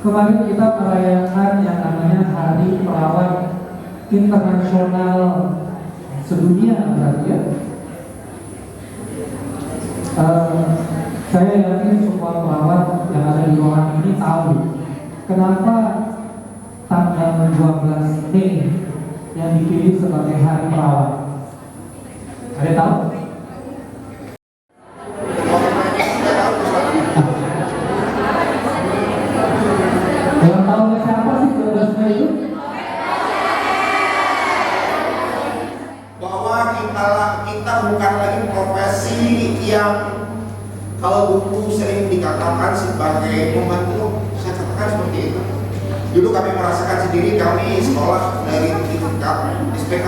kemarin kita merayakan yang namanya Hari Perawat Internasional Sedunia, berarti ya. Saya yakin semua perawat yang ada di ruangan ini tahu kenapa tanggal 12 Mei yang dipilih sebagai Hari Perawat. Ada yang tahu? Yang tahu siapa sih 12 Mei itu? Bahwa kita bukan lagi profesi yang kalau dulu sering dikatakan sebagai pembantu, saya katakan seperti itu. Dulu kami merasakan sendiri, kami sekolah dari tingkat SPK,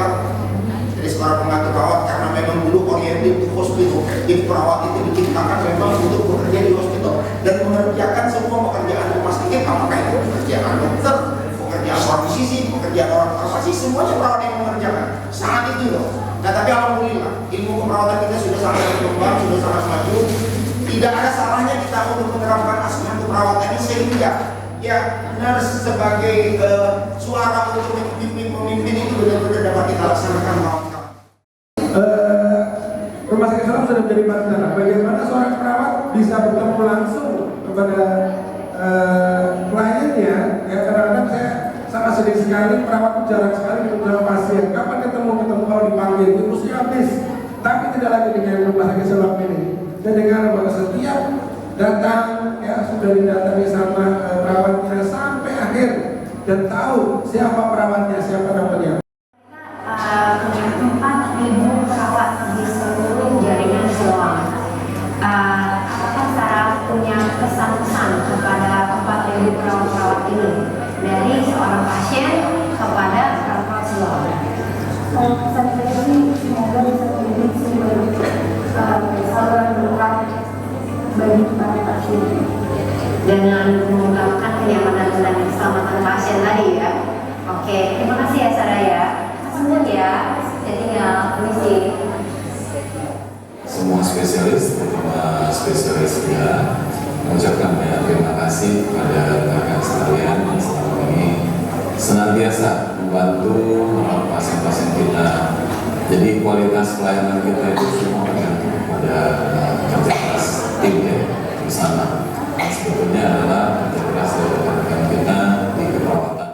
dari sekolah pembantu perawat, karena memang dulu oriented di hospital. Jadi perawat itu diciptakan memang untuk bekerja di hospital dan mengerjakan semua pekerjaan rumah sakit, apakah itu pekerjaan dokter, pekerjaan seorang sisi, pekerjaan orang farmasi, semuanya perawat yang mengerjakan saat itu loh. Nah tapi alhamdulillah ilmu keperawatan kita sudah sangat berkembang, sudah sangat maju. Tidak ada salahnya kita untuk menerapkan asuhan keperawatan ini sehingga ya nurse sebagai suara untuk membimbing pemimpin itu benar-benar dapat kita laksanakan. Rumah sakit Salam sudah menjadi partner. Bagaimana seorang perawat bisa bertemu langsung kepada kliennya? Ya kadang-kadang saya sangat sedih sekali, perawat jarang sekali ketemu sama pasien. Kapan ketemu kalau dipanggil itu mesti habis. Tapi tidak lagi dengan rumah sakit Salam ini. Dan dengan bahwa setiap datang ya sudah didatangi sama perawatnya sampai akhir dan tahu siapa perawatnya, siapa namanya. Punya 4.000 perawat di seluruh jaringan Siloam. Apakah Sarah punya pesan-pesan kepada 4.000 perawat-perawat ini dari seorang pasien kepada perawat Siloam? Pesan saya sih semoga bisa menjadi sumber saluran berkah bagi para pasien dengan mengutamakan kenyamanan dan keselamatan pasien tadi ya. Oke, terima kasih ya Sarah ya. Sembuh ya. Saya tinggal permisi. Semua spesialis, terutama spesialis ya, mengucapkan banyak terima kasih kepada rekan sekalian yang selama ini senantiasa membantu merawat pasien-pasien kita. Jadi kualitas pelayanan kita itu semua tergantung pada kerja keras tim ya bersama. Sebetulnya adalah kerja keras dari rekan-rekan kita di keperawatan.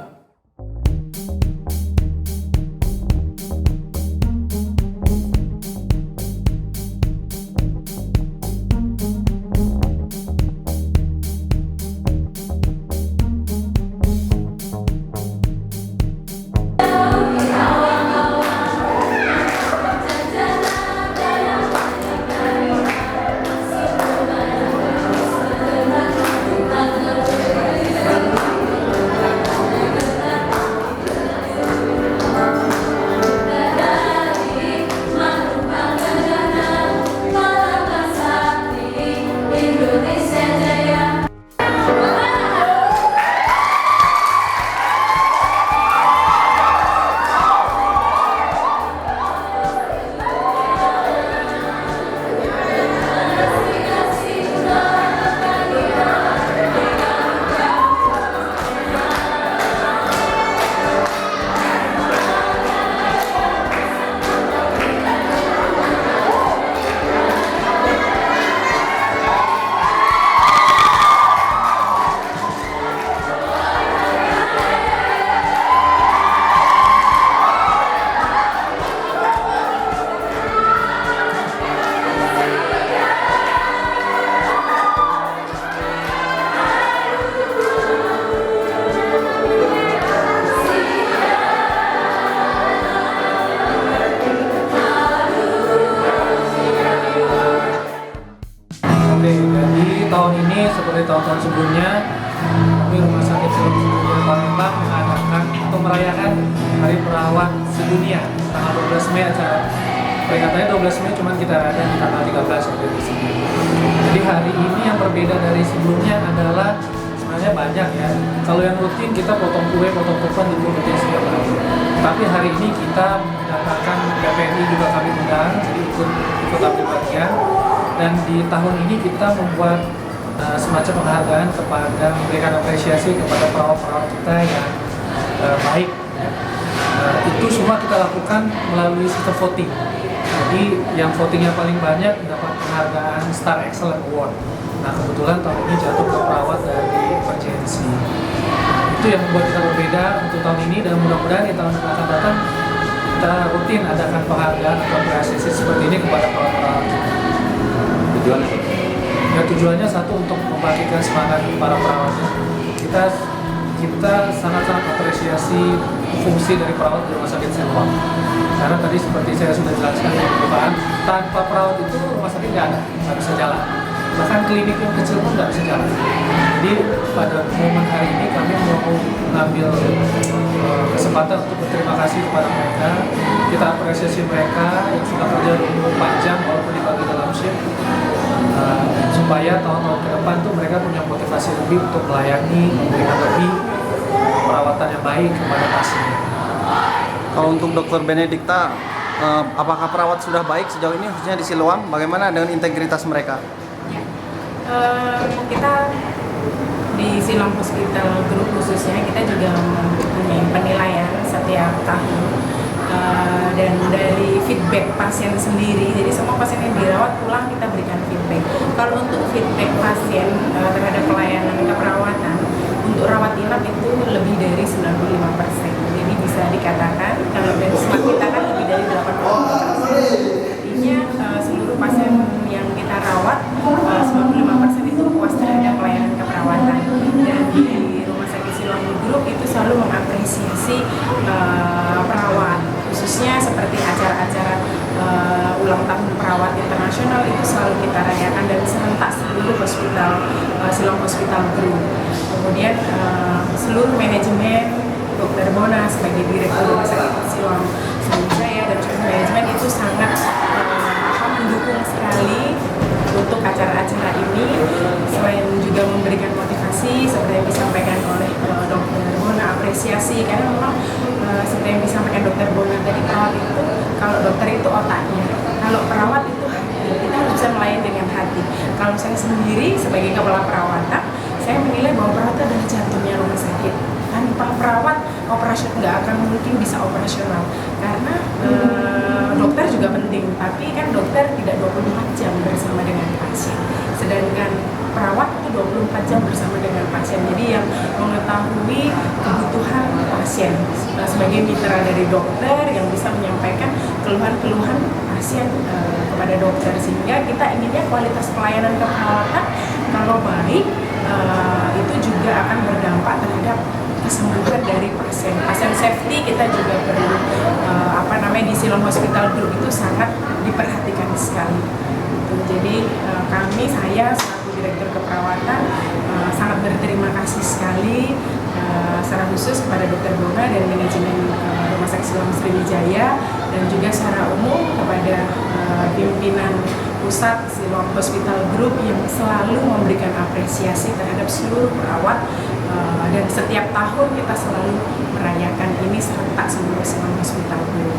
tahun ini seperti tahun-tahun sebelumnya, kami Rumah Sakit Sedunia Palembang mengadakan untuk merayakan Hari Perawat Sedunia tanggal 12 Mei acara. Peringkatannya 12 Mei, cuman kita ada di tanggal 13 di sini. Jadi hari ini yang berbeda dari sebelumnya adalah sebenarnya banyak ya. Kalau yang rutin kita potong kue, potong kupon itu rutin setiap hari. Tapi hari ini kita mendatangkan BPNI juga kami undang, jadi ikut ambil bagian. Dan di tahun ini kita membuat semacam penghargaan kepada memberikan apresiasi kepada perawat-perawat kita yang baik. Itu semua kita lakukan melalui sistem voting. Jadi yang votingnya paling banyak dapat penghargaan Star Excellent Award. Nah kebetulan tahun ini jatuh ke perawat dari Emergency. Itu yang membuat kita berbeda untuk tahun ini, dan mudah-mudahan di tahun yang akan datang kita rutin adakan penghargaan atau apresiasi seperti ini kepada perawat-perawat kita. Tujuan Ya, tujuannya satu, untuk membangkitkan semangat para perawatnya. Kita sangat-sangat apresiasi fungsi dari perawat di Rumah Sakit Siloam. Karena tadi seperti saya sudah jelaskan di pembukaan, tanpa perawat itu rumah sakit nggak bisa jalan. Bahkan klinik yang kecil pun nggak bisa jalan. Jadi pada momen hari ini kami mau mengambil kesempatan untuk berterima kasih kepada mereka. Kita apresiasi mereka yang sudah kerja 24 jam walaupun dibagi dalam shift. Supaya tahun-tahun ke depan tuh mereka punya motivasi lebih untuk melayani, memberikan lebih perawatan yang baik kepada pasien. Kalau untuk Dokter Benedikta, apakah perawat sudah baik sejauh ini khususnya di Siloam? Bagaimana dengan integritas mereka? Ya. Kita di Siloam Hospital Group khususnya kita juga mempunyai penilaian setiap tahun. Dan dari feedback pasien sendiri, jadi semua pasien yang dirawat pulang kita berikan feedback. Kalau untuk feedback pasien terhadap pelayanan keperawatan, untuk rawat inap itu lebih dari 95%. Jadi bisa dikatakan kalau benchmark kita kan lebih dari 80%. Artinya seluruh pasien yang kita rawat 95% itu puas terhadap pelayanan keperawatan. Dan di Rumah Sakit Siloam Group itu selalu mengapresiasi perawat, khususnya seperti acara-acara ulang tahun perawat internasional itu selalu kita rayakan dan serentak seluruh hospital Siloam Hospital Group. Kemudian seluruh manajemen, Dr. Bona sebagai direktur Rumah Sakit Siloam Sriwijaya dan juga manajemen itu sangat mendukung sekali untuk acara-acara ini, selain juga memberikan motivasi seperti yang disampaikan oleh Dr. Bona, apresiasi karena memang seperti yang disampaikan Dr. Bona tadi, perawat itu, kalau dokter itu otaknya, kalau perawat itu hati. Kita harus bisa melayani dengan hati. Kalau saya sendiri sebagai kepala perawatan, saya menilai bahwa perawat itu adalah jantungnya rumah sakit. Tanpa perawat, operasi nggak akan mungkin bisa operasional. Karena dokter juga penting, tapi kan dokter tidak 24 jam bersama dengan pasien. Sedangkan perawat itu 24 jam bersama dengan pasien. Jadi yang mengetahui kebutuhan pasien sebagai mitra dari dokter yang bisa menyampaikan keluhan-keluhan pasien kepada dokter, sehingga kita inginnya kualitas pelayanan keperawatan kalau baik itu juga akan berdampak terhadap kesembuhan dari pasien. Pasien safety kita juga perlu di Siloam Hospital Group itu sangat diperhatikan sekali. Jadi saya selaku direktur keperawatan sangat berterima kasih sekali secara khusus kepada Dr. Bona dan manajemen Rumah Sakit Siloam Sriwijaya, dan juga secara umum kepada pimpinan pusat Siloam Hospital Group yang selalu memberikan apresiasi terhadap seluruh perawat, dan setiap tahun kita selalu merayakan ini serentak seluruh Siloam Hospital Group.